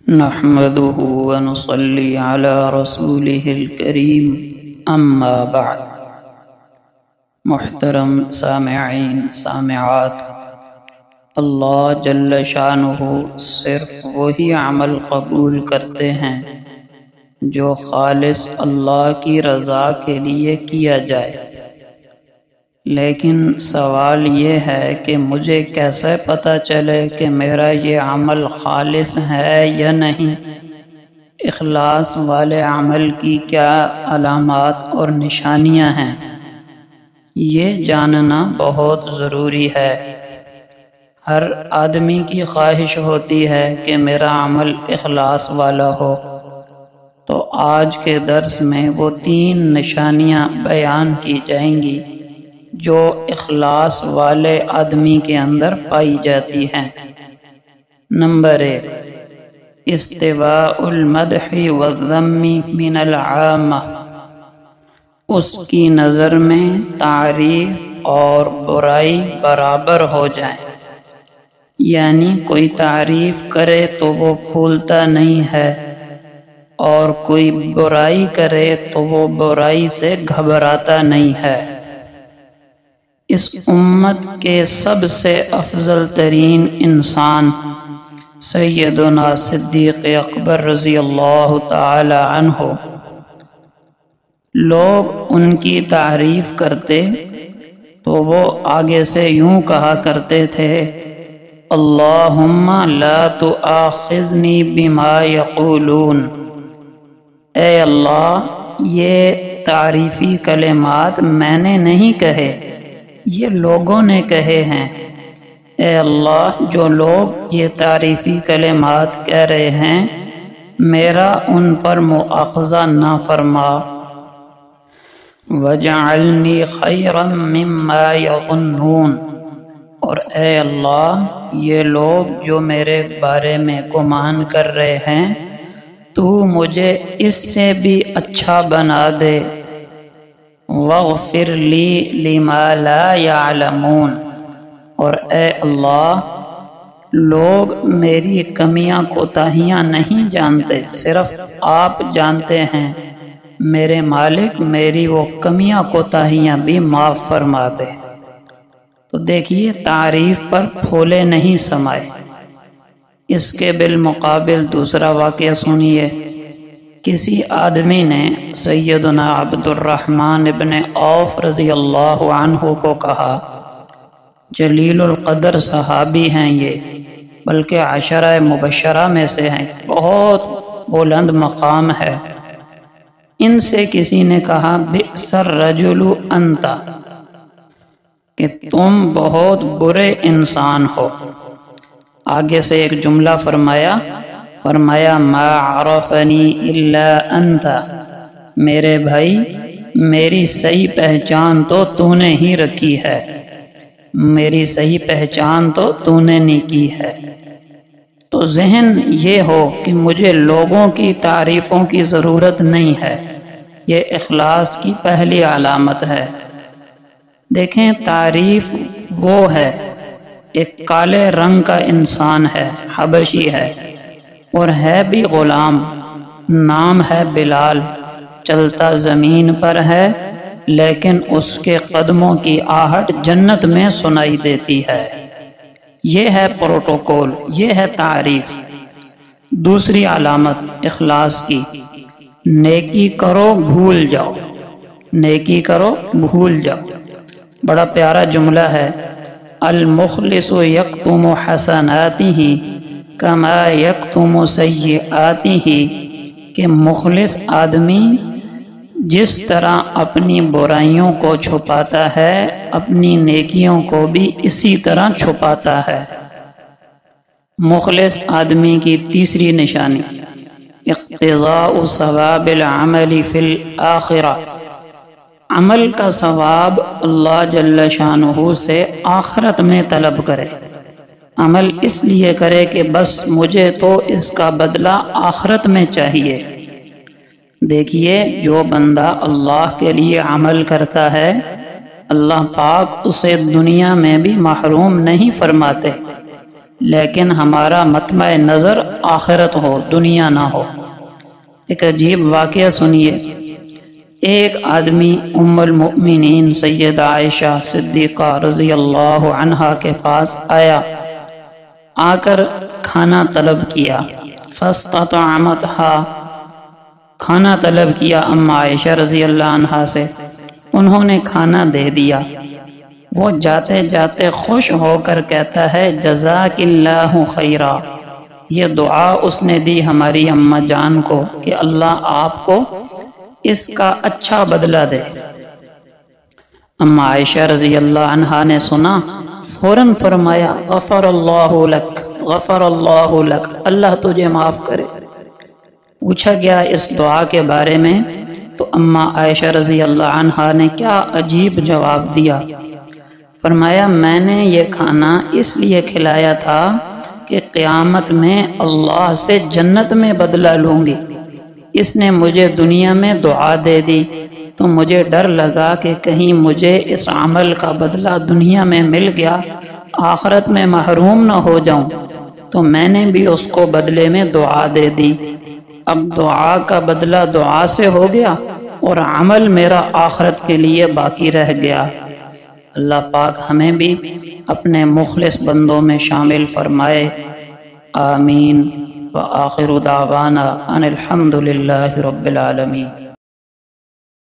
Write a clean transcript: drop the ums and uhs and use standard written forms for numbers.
نحمده ونصلي على رسوله الكريم اما بعد۔ محترم سامعین سامعات، اللہ جل شانہ صرف وہی عمل قبول کرتے ہیں جو خالص اللہ کی رضا کے لیے کیا جائے۔ لیکن سوال یہ ہے کہ مجھے کیسے پتہ چلے کہ میرا یہ عمل خالص ہے یا نہیں؟ اخلاص والے عمل کی کیا علامات اور نشانیاں ہیں؟ یہ جاننا بہت ضروری ہے۔ ہر آدمی کی خواہش ہوتی ہے کہ میرا عمل اخلاص والا ہو، تو آج کے درس میں وہ 3 نشانیاں بیان کی جائیں گی جو اخلاص والے آدمی کے اندر پائی جاتی ہیں۔ نمبر 1، استواء المدح والذم من العامہ۔ اس کی نظر میں تعریف اور برائی برابر ہو جائیں، یعنی کوئی تعریف کرے تو وہ بھولتا نہیں ہے، اور کوئی برائی کرے تو وہ برائی سے گھبراتا نہیں ہے۔ اس امت کے سب سے افضل ترین انسان سیدنا صدیق اکبر رضی اللہ تعالی عنہ، لوگ ان کی تعریف کرتے تو وہ آگے سے یوں کہا کرتے تھے، اللہم لا تؤاخذنی بما یقولون۔ اے اللہ، یہ تعریفی کلمات میں نے نہیں کہے، یہ لوگوں نے کہے ہیں۔ اے اللہ، جو لوگ یہ تعریفی کلمات کہہ رہے ہیں، میرا ان پر مؤاخذہ نہ فرما۔ وَاجْعَلْنِي خَيْرًا مِّمَّا يَظُنُّونَ۔ اور اے اللہ، یہ لوگ جو میرے بارے میں گمان کر رہے ہیں، تو مجھے اس سے بھی اچھا بنا دے۔ وَاغْفِرْ لِي لِمَا لَا يَعْلَمُونَ۔ اور اے اللہ، لوگ میری کمیاں کوتاہیاں نہیں جانتے، صرف آپ جانتے ہیں۔ میرے مالک، میری وہ کمیاں کوتاہیاں بھی معاف فرما دے۔ تو دیکھیے، تعریف پر پھولے نہیں سمائے۔ اس کے بالمقابل دوسرا واقعہ سنیے۔ کسی آدمی نے سیدنا عبد الرحمن ابن عوف رضی اللہ عنہ کو کہا، جلیل القدر صحابی ہیں یہ، بلکہ 10 مبشرہ میں سے ہیں، بہت بلند مقام ہے۔ ان سے کسی نے کہا، بئس الرجل انت، کہ تم بہت برے انسان ہو۔ آگے سے ایک جملہ فرمایا ما عرفنی الا انت، میرے بھائی، میری صحیح پہچان تو تو نے ہی رکھی ہے، میری صحیح پہچان تو تو نے نہیں کی ہے۔ تو ذہن یہ ہو کہ مجھے لوگوں کی تعریفوں کی ضرورت نہیں ہے، یہ اخلاص کی پہلی علامت ہے۔ دیکھیں، تعریف وہ ہے، ایک کالے رنگ کا انسان ہے، حبشی ہے، اور ہے بھی غلام، نام ہے بلال، چلتا زمین پر ہے، لیکن اس کے قدموں کی آہٹ جنت میں سنائی دیتی ہے۔ یہ ہے پروٹوکول، یہ ہے تعریف۔ دوسری علامت اخلاص کی، نیکی کرو بھول جاؤ، نیکی کرو بھول جاؤ۔ بڑا پیارا جملہ ہے، المخلص یکتم حسناتہ کما یکتم سیئاتہ، کہ مخلص آدمی جس طرح اپنی برائیوں کو چھپاتا ہے، اپنی نیکیوں کو بھی اسی طرح چھپاتا ہے۔ مخلص آدمی کی تیسری نشانی، اقتضاء ثواب العمل فی الآخرہ، عمل کا ثواب اللہ جل شانہ سے آخرت میں طلب کرے۔ عمل اس لیے کرے کہ بس مجھے تو اس کا بدلہ آخرت میں چاہیے۔ دیکھیے، جو بندہ اللہ کے لیے عمل کرتا ہے، اللہ پاک اسے دنیا میں بھی محروم نہیں فرماتے، لیکن ہمارا مطمع نظر آخرت ہو، دنیا نہ ہو۔ ایک عجیب واقعہ سنیے۔ ایک آدمی ام المؤمنین سیدہ عائشہ صدیقہ رضی اللہ عنہا کے پاس آیا، آ کر کھانا طلب کیا۔ فاستطعمتها، کھانا طلب کیا اما عائشہ رضی اللہ عنہا سے، انہوں نے کھانا دے دیا۔ وہ جاتے جاتے خوش ہو کر کہتا ہے جزاک اللہ خیرا، یہ دعا اس نے دی ہماری اماں جان کو کہ اللہ آپ کو اس کا اچھا بدلہ دے۔ اما عائشہ رضی اللہ عنہا نے سنا، فوراً فرمایا غفر اللہ لک، غفر اللہ لک، اللہ تجھے معاف کرے۔ پوچھا گیا اس دعا کے بارے میں تو اما عائشہ رضی اللہ عنہا نے کیا عجیب جواب دیا۔ فرمایا میں نے یہ کھانا اس لیے کھلایا تھا کہ قیامت میں اللہ سے جنت میں بدلہ لوں گی۔ اس نے مجھے دنیا میں دعا دے دی تو مجھے ڈر لگا کہ کہیں مجھے اس عمل کا بدلہ دنیا میں مل گیا، آخرت میں محروم نہ ہو جاؤں، تو میں نے بھی اس کو بدلے میں دعا دے دی۔ اب دعا کا بدلہ دعا سے ہو گیا اور عمل میرا آخرت کے لیے باقی رہ گیا۔ اللہ پاک ہمیں بھی اپنے مخلص بندوں میں شامل فرمائے، آمین۔ وآخر دعوانا ان الحمد للہ رب العالمین۔